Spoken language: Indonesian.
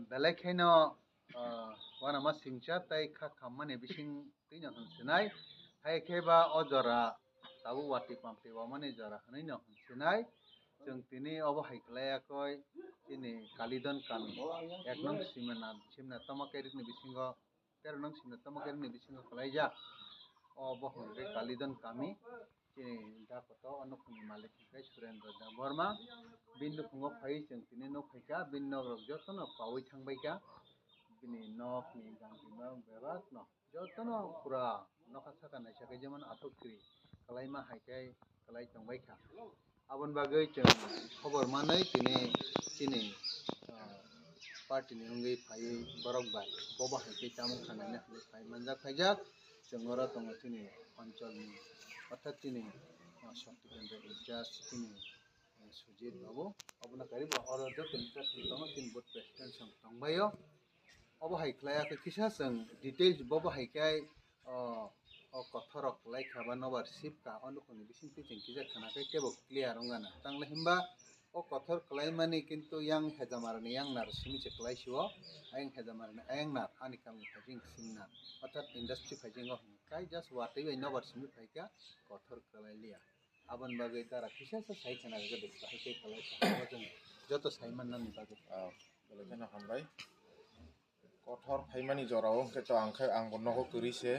Belai keno wana ma singcha tai kha khammani bising tino hansinai hai kheba ojora tabu wati pamti wamani jora hanino hansinai jeng tini obo haiklaya tini kalidon kami ek nong simna tomakerik ni bisingo 13 nong simna tomakerik ni bisingo kalaijak obo hongre kalidon kami tini dapato onukuni malik kai surendra daborma bindu fungo phai jeng tini nok phaika bin nok rok jotono pawi thangbaika bini nok ni ganti nok bebak no jotono pura nokha saka naisakai jemon athokri kalaima haikai kalai tongbaika aboni bagoi chong khobor manui tini party ni wngwi phaiwi borok bai bobo haikai tamung khanai phai manjak phaijak chong oro tongo tini oncol ni orthat tini shakti kendra incharge tini Sujit Babu abona karibo oro joto incharge tongo tini board president chong tongbaio obo haiklaya kisa chong details bobo haikai o kothorok klai khaba nobar sipka onukoni bisingtwi chong kisa khanakai tebo clear ongana tangla himba o kothor klaimani kintu yang hejamarani yang nar simiche klaisio ayang hejamarani ayang nar ani kamni phajing simna orthat industry phaijingo kai just watui bai nobar simi phaika kothor klailia aboni bagui tara kisasa sai khana gede haikai klai jong joto sai mannani bagui belai kheno hambai kothor phaimani jorao hwnkhe to ang bo nogo kwri se